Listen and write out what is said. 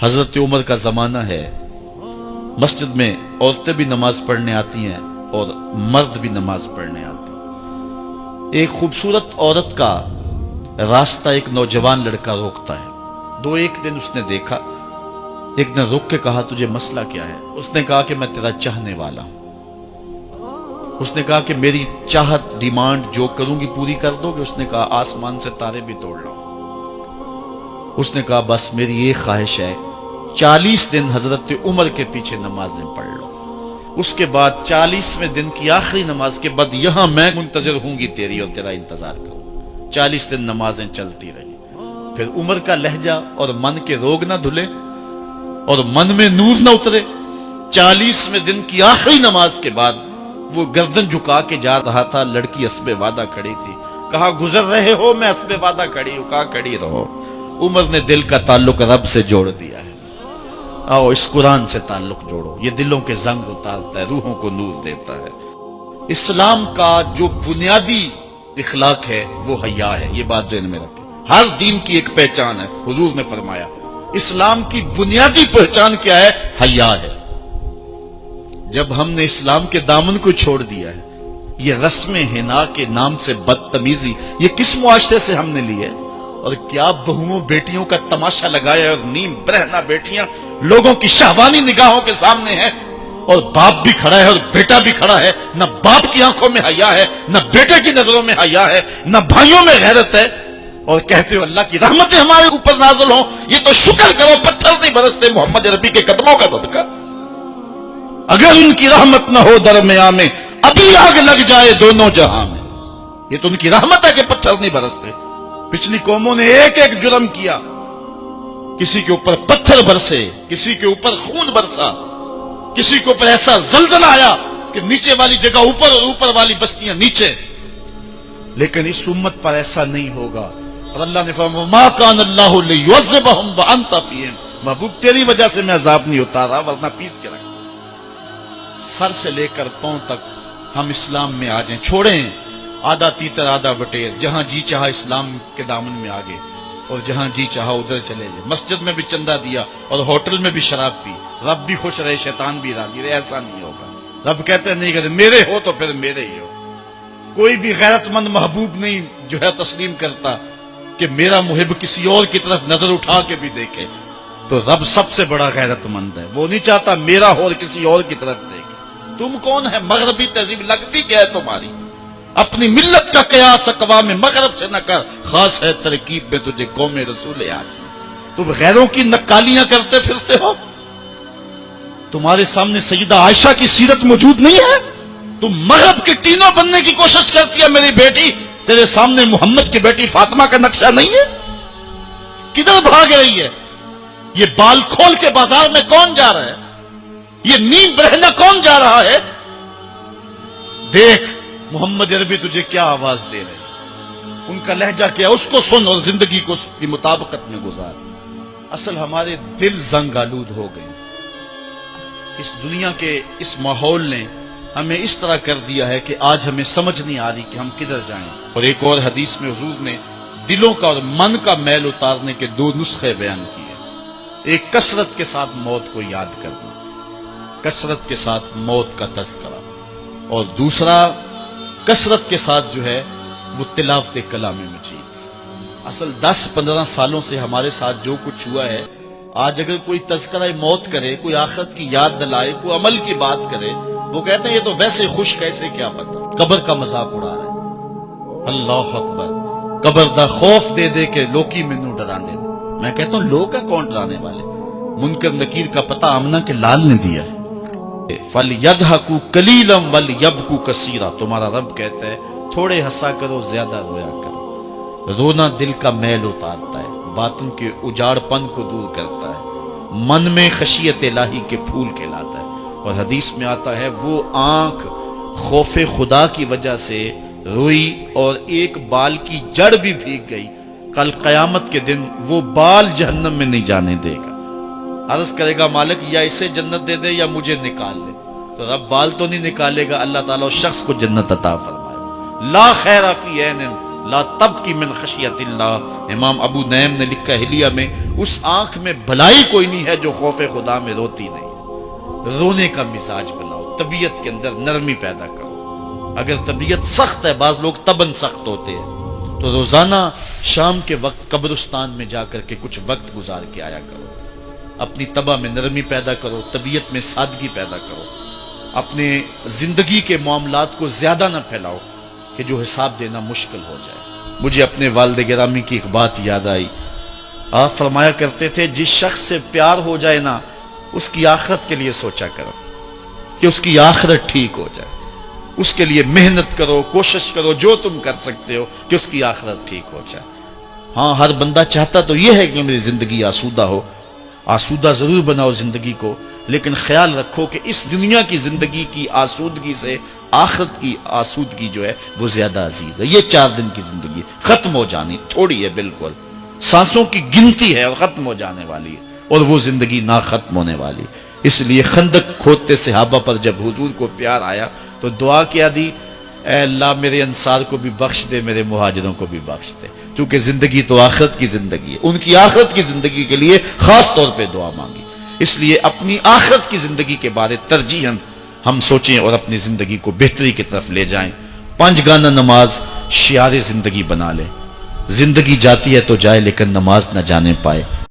حضرت عمر کا زمانہ ہے، مسجد میں عورتیں بھی نماز پڑھنے آتی ہیں اور مرد بھی نماز پڑھنے آتے ہیں۔ ایک خوبصورت عورت کا راستہ ایک نوجوان لڑکا روکتا ہے۔ ایک دن اس نے دیکھا، ایک دن رک کے کہا تجھے مسئلہ کیا ہے؟ اس نے کہا کہ میں تیرا چاہنے والا ہوں۔ اس نے کہا کہ میری چاہت ڈیمانڈ جو کروں گی پوری کر دو گے؟ اس نے کہا آسمان سے تارے بھی توڑ لو۔ اس نے کہا بس میری یہ خواہش ہے 40 دن حضرت عمر کے پیچھے نمازیں پڑھ لو، اس کے بعد 40ویں دن کی آخری نماز کے بعد یہاں میں منتظر ہوں گی تیری اور تیرا انتظار کروں۔ 40 دن نمازیں چلتی رہی۔ پھر عمر کا لہجہ اور من کے روگ نہ دھلے اور من میں نور نہ اترے۔ 40ویں دن کی آخری نماز کے بعد وہ گردن جھکا کے جا رہا تھا، لڑکی اسبِ وعدہ کھڑی تھی۔ کہا گزر رہے ہو؟ میں اسبِ وعدہ کھڑی ہوں۔ کہا کھڑی رہو۔ عمر نے دل کا تعلق رب سے جوڑ دیا ہے۔ آؤ اس قرآن سے تعلق جوڑو، یہ دلوں کے زنگ اتارتا ہے، روحوں کو نور دیتا ہے۔ اسلام کا جو بنیادی اخلاق ہے وہ حیا ہے، یہ بات ذہن میں رکھیں۔ ہر دین کی ایک پہچان ہے، حضور نے فرمایا اسلام کی بنیادی پہچان کیا ہے؟ حیا ہے۔ جب ہم نے اسلام کے دامن کو چھوڑ دیا ہے، یہ رسم حنا کے نام سے بدتمیزی یہ کس معاشرے سے ہم نے لی ہے؟ اور کیا بہوؤں بیٹیوں کا تماشا لگایا ہے، اور نیم برہنہ بیٹیاں لوگوں کی شہوانی نگاہوں کے سامنے ہیں، اور باپ بھی کھڑا ہے اور بیٹا بھی کھڑا ہے۔ نہ باپ کی آنکھوں میں حیا ہے، نہ بیٹے کی نظروں میں حیا ہے، نہ بھائیوں میں غیرت ہے، اور کہتے ہو اللہ کی رحمتیں ہمارے اوپر نازل ہوں۔ یہ تو شکر کرو پتھر نہیں برستے محمد عربی کے قدموں کا صدقہ۔ اگر ان کی رحمت نہ ہو درمیان میں ابھی آگ لگ جائے دونوں جہاں میں۔ یہ تو ان کی رحمت ہے کہ پتھر نہیں برستے۔ پچھلی قوموں نے ایک ایک جرم کیا، کسی کے اوپر پتھر برسے، کسی کے اوپر خون برسا، کسی کے اوپر ایسا زلزلہ آیا کہ نیچے والی جگہ اوپر اور اوپر والی بستیاں نیچے۔ لیکن اس امت پر ایسا نہیں ہوگا، اور اللہ نے فرمایا ما کان اللہ لیعذبہم وانت فیہم، محبوب تیری وجہ سے میں عذاب نہیں اتارا ورنہ پیس کے رکھ۔ سر سے لے کر پاؤں تک ہم اسلام میں آ جائیں، چھوڑیں آدھا تیتر آدھا بٹیر، جہاں جی چاہا اسلام کے دامن میں آگے اور جہاں جی چاہا ادھر چلے جائیں۔ مسجد میں بھی چندہ دیا اور ہوٹل میں بھی شراب پی، رب بھی خوش رہے شیطان بھی راضی رہے، ایسا نہیں ہوگا۔ رب کہتے نہیں کہ میرے ہو تو پھر میرے ہی ہو۔ کوئی بھی غیرت مند محبوب نہیں جو ہے تسلیم کرتا کہ میرا محب کسی اور کی طرف نظر اٹھا کے بھی دیکھے، تو رب سب سے بڑا غیرت مند ہے، وہ نہیں چاہتا میرا ہو اور کسی اور کی طرف دیکھے۔ تم کون ہے؟ مغربی تہذیب لگتی کیا ہے تمہاری؟ اپنی ملت کا قیاس اقوام مغرب سے نہ کر، خاص ہے ترکیب میں تجھے قوم رسول آج۔ تم غیروں کی نکالیاں کرتے پھرتے ہو، تمہارے سامنے سیدہ عائشہ کی سیرت موجود نہیں ہے؟ تم مغرب کے ٹینوں بننے کی کوشش کرتی ہے میری بیٹی، تیرے سامنے محمد کی بیٹی فاطمہ کا نقشہ نہیں ہے؟ کدھر بھاگ رہی ہے؟ یہ بال کھول کے بازار میں کون جا رہا ہے؟ یہ نیم برہنہ کون جا رہا ہے؟ دیکھ محمد عربی تجھے کیا آواز دے رہے، ان کا لہجہ کیا، اس کو سن اور زندگی کو اس کی مطابقت میں گزار۔ اصل ہمارے دل زنگ آلود ہو گئے، اس دنیا کے اس ماحول نے ہمیں اس طرح کر دیا ہے کہ آج ہمیں سمجھ نہیں آ رہی کہ ہم کدھر جائیں۔ اور ایک اور حدیث میں حضور نے دلوں کا اور من کا میل اتارنے کے 2 نسخے بیان کیے۔ ایک کثرت کے ساتھ موت کو یاد کرنا، کثرت کے ساتھ موت کا تذکرہ، اور دوسرا کثرت کے ساتھ جو ہے وہ تلاوت کلام مجید۔ اصل 10-15 سالوں سے ہمارے ساتھ جو کچھ ہوا ہے، آج اگر کوئی تذکرہ موت کرے، کوئی آخرت کی یاد دلائے، کوئی عمل کی بات کرے، وہ کہتے ہیں یہ تو ویسے خوش کیسے، کیا پتہ، قبر کا مذاق اڑا رہا ہے۔ اللہ اکبر، قبر دا خوف دے دے کے لوکی مینوں ڈرا دے۔ میں کہتا ہوں لوگ ہے کون ڈرانے والے؟ منکر نکیر کا پتہ آمنہ کے لال نے دیا ہے۔ فَلْيَضْحَكُوا قَلِيلًا وَلْيَبْكُوا كَثِيرًا، تمہارا رب کہتا ہے تھوڑے ہنسا کرو زیادہ رویا کرو۔ رونا دل کا میل اتارتا ہے، باطن کے اجاڑ پن کو دور کرتا ہے، من میں خشیت الہی کے پھول کھلاتا ہے۔ اور حدیث میں آتا ہے وہ آنکھ خوف خدا کی وجہ سے روئی اور ایک بال کی جڑ بھی بھیگ گئی، کل قیامت کے دن وہ بال جہنم میں نہیں جانے دے گا۔ عرض کرے گا مالک یا اسے جنت دے دے یا مجھے نکال دے، تو رب بال تو نہیں نکالے گا، اللہ تعالیٰ اس شخص کو جنت عطا فرمائے۔ لا خیر فی عین لا تبکی من خشیت اللہ. امام ابو نعیم نے لکھا حلیہ میں، اس آنکھ میں بھلائی کوئی نہیں ہے جو خوف خدا میں روتی نہیں. رونے کا مزاج بناؤ، طبیعت کے اندر نرمی پیدا کرو. اگر طبیعت سخت ہے، بعض لوگ تباً سخت ہوتے ہیں، تو روزانہ شام کے وقت قبرستان میں جا کر کے کچھ وقت گزار کے آیا کرو. اپنی طبع میں نرمی پیدا کرو، طبیعت میں سادگی پیدا کرو. اپنے زندگی کے معاملات کو زیادہ نہ پھیلاؤ کہ جو حساب دینا مشکل ہو جائے. مجھے اپنے والد گرامی کی ایک بات یاد آئی. آپ فرمایا کرتے تھے جس شخص سے پیار ہو جائے نا، اس کی آخرت کے لیے سوچا کرو کہ اس کی آخرت ٹھیک ہو جائے. اس کے لیے محنت کرو، کوشش کرو، جو تم کر سکتے ہو کہ اس کی آخرت ٹھیک ہو جائے. ہاں، ہر بندہ چاہتا تو یہ ہے کہ میری زندگی آسودہ ہو. آسودہ ضرور بناؤ زندگی کو، لیکن خیال رکھو کہ اس دنیا کی زندگی کی آسودگی سے آخرت کی آسودگی جو ہے وہ زیادہ عزیز ہے. یہ 4 دن کی زندگی ختم ہو جانی، تھوڑی ہے، بالکل سانسوں کی گنتی ہے اور ختم ہو جانے والی ہے، اور وہ زندگی نہ ختم ہونے والی. اس لیے خندق کھودتے صحابہ پر جب حضور کو پیار آیا تو دعا کیا دی، اے اللہ میرے انصار کو بھی بخش دے، میرے مہاجروں کو بھی بخش دے. چونکہ زندگی تو آخرت کی زندگی ہے، ان کی آخرت کی زندگی کے لیے خاص طور پہ دعا مانگی. اس لیے اپنی آخرت کی زندگی کے بارے ترجیحاً ہم سوچیں اور اپنی زندگی کو بہتری کی طرف لے جائیں. 5 گانا نماز شعار زندگی بنا لیں. زندگی جاتی ہے تو جائے، لیکن نماز نہ جانے پائے.